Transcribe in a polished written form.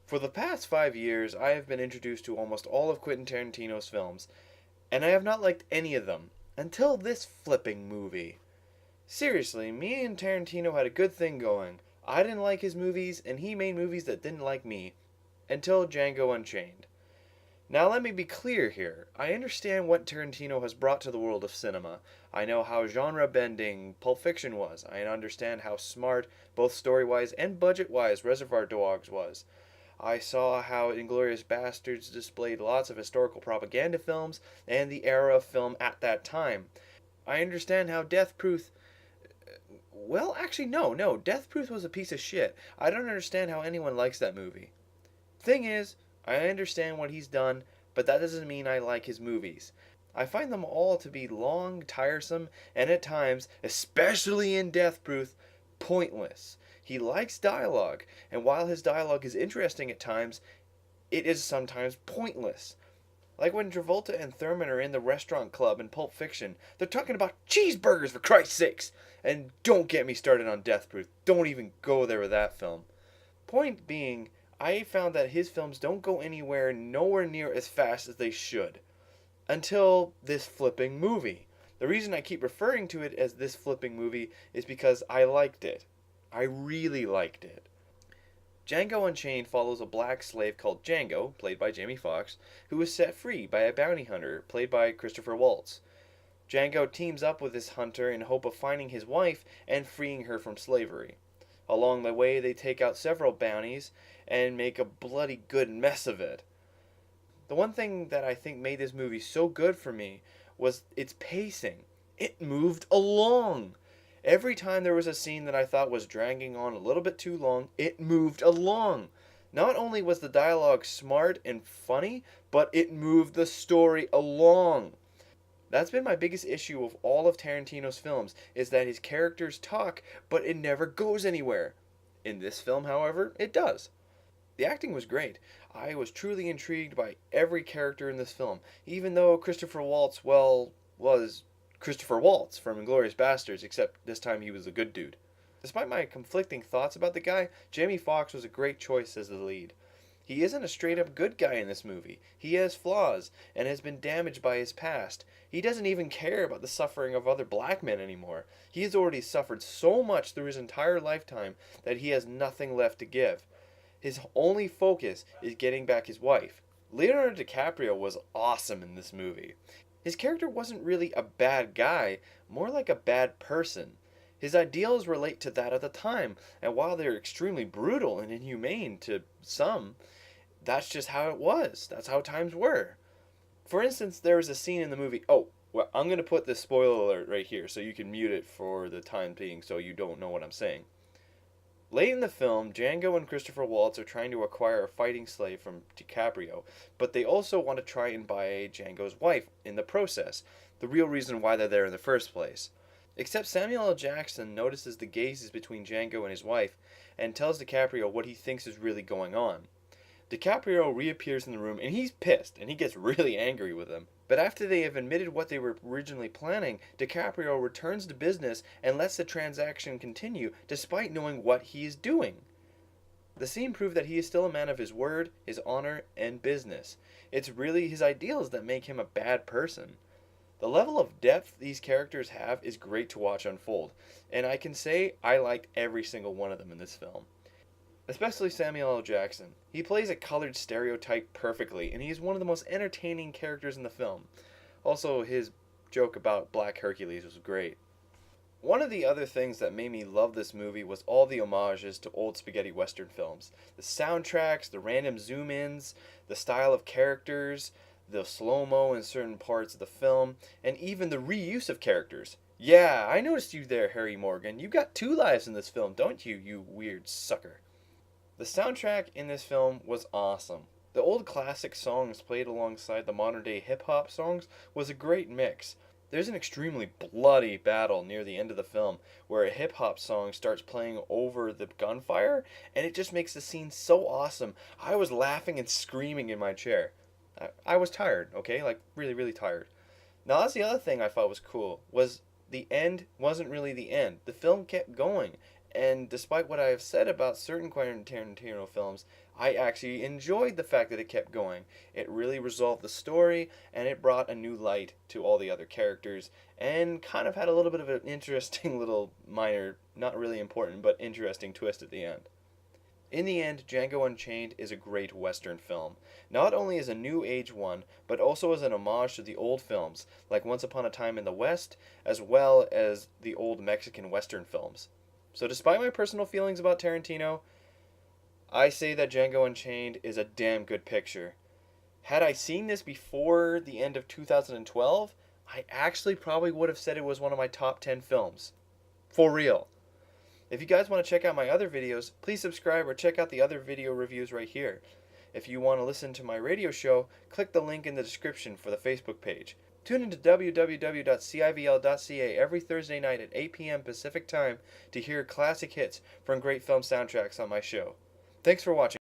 For the past 5 years, I have been introduced to almost all of Quentin Tarantino's films, and I have not liked any of them until this flipping movie. Seriously, me and Tarantino had a good thing going. I didn't like his movies, and he made movies that didn't like me. Until Django Unchained. Now, let me be clear here. I understand what Tarantino has brought to the world of cinema. I know how genre bending Pulp Fiction was. I understand how smart, both story wise and budget wise, Reservoir Dogs was. I saw how Inglourious Bastards displayed lots of historical propaganda films and the era of film at that time. I understand how Death Proof. Well, actually, no. Death Proof was a piece of shit. I don't understand how anyone likes that movie. Thing is, I understand what he's done, but that doesn't mean I like his movies. I find them all to be long, tiresome, and at times, especially in Death Proof, pointless. He likes dialogue, and while his dialogue is interesting at times, it is sometimes pointless. Like when Travolta and Thurman are in the restaurant club in Pulp Fiction, they're talking about cheeseburgers for Christ's sakes! And don't get me started on Death Proof. Don't even go there with that film. Point being, I found that his films don't go anywhere nowhere near as fast as they should. Until this flipping movie. The reason I keep referring to it as this flipping movie is because I liked it. I really liked it. Django Unchained follows a black slave called Django, played by Jamie Foxx, who is set free by a bounty hunter, played by Christopher Waltz. Django teams up with this hunter in hope of finding his wife and freeing her from slavery. Along the way, they take out several bounties and make a bloody good mess of it. The one thing that I think made this movie so good for me was its pacing. It moved along. Every time there was a scene that I thought was dragging on a little bit too long, it moved along. Not only was the dialogue smart and funny, but it moved the story along. That's been my biggest issue of all of Tarantino's films, is that his characters talk, but it never goes anywhere. In this film, however, it does. The acting was great. I was truly intrigued by every character in this film, even though Christopher Waltz, well, was Christopher Waltz from Inglourious Bastards, except this time he was a good dude. Despite my conflicting thoughts about the guy, Jamie Foxx was a great choice as the lead. He isn't a straight up good guy in this movie. He has flaws and has been damaged by his past. He doesn't even care about the suffering of other black men anymore. He has already suffered so much through his entire lifetime that he has nothing left to give. His only focus is getting back his wife. Leonardo DiCaprio was awesome in this movie. His character wasn't really a bad guy, more like a bad person. His ideals relate to that of the time, and while they're extremely brutal and inhumane to some, that's just how it was. That's how times were. For instance, there was a scene in the movie. Oh, well, I'm going to put this spoiler alert right here so you can mute it for the time being so you don't know what I'm saying. Late in the film, Django and Christopher Waltz are trying to acquire a fighting slave from DiCaprio, but they also want to try and buy Django's wife in the process, the real reason why they're there in the first place. Except Samuel L. Jackson notices the gazes between Django and his wife and tells DiCaprio what he thinks is really going on. DiCaprio reappears in the room and he's pissed and he gets really angry with him. But after they have admitted what they were originally planning, DiCaprio returns to business and lets the transaction continue despite knowing what he is doing. The scene proved that he is still a man of his word, his honor, and business. It's really his ideals that make him a bad person. The level of depth these characters have is great to watch unfold, and I can say I liked every single one of them in this film. Especially Samuel L. Jackson. He plays a colored stereotype perfectly, and he is one of the most entertaining characters in the film. Also, his joke about Black Hercules was great. One of the other things that made me love this movie was all the homages to old spaghetti western films. The soundtracks, the random zoom-ins, the style of characters, the slow-mo in certain parts of the film, and even the reuse of characters. Yeah, I noticed you there, Harry Morgan. You got two lives in this film, don't you, you weird sucker? The soundtrack in this film was awesome. The old classic songs played alongside the modern day hip hop songs was a great mix. There's an extremely bloody battle near the end of the film where a hip hop song starts playing over the gunfire and it just makes the scene so awesome. I was laughing and screaming in my chair. I was tired, okay? Like really, really tired. Now that's the other thing I thought was cool was the end wasn't really the end. The film kept going. And despite what I have said about certain Quentin Tarantino films, I actually enjoyed the fact that it kept going. It really resolved the story, and it brought a new light to all the other characters, and kind of had a little bit of an interesting little minor, not really important, but interesting twist at the end. In the end, Django Unchained is a great Western film, not only as a new age one, but also as an homage to the old films, like Once Upon a Time in the West, as well as the old Mexican Western films. So, despite my personal feelings about Tarantino, I say that Django Unchained is a damn good picture. Had I seen this before the end of 2012, I actually probably would have said it was one of my top 10 films. For real. If you guys want to check out my other videos, please subscribe or check out the other video reviews right here. If you want to listen to my radio show, click the link in the description for the Facebook page. Tune into www.civl.ca every Thursday night at 8 p.m. Pacific Time to hear classic hits from great film soundtracks on my show. Thanks for watching.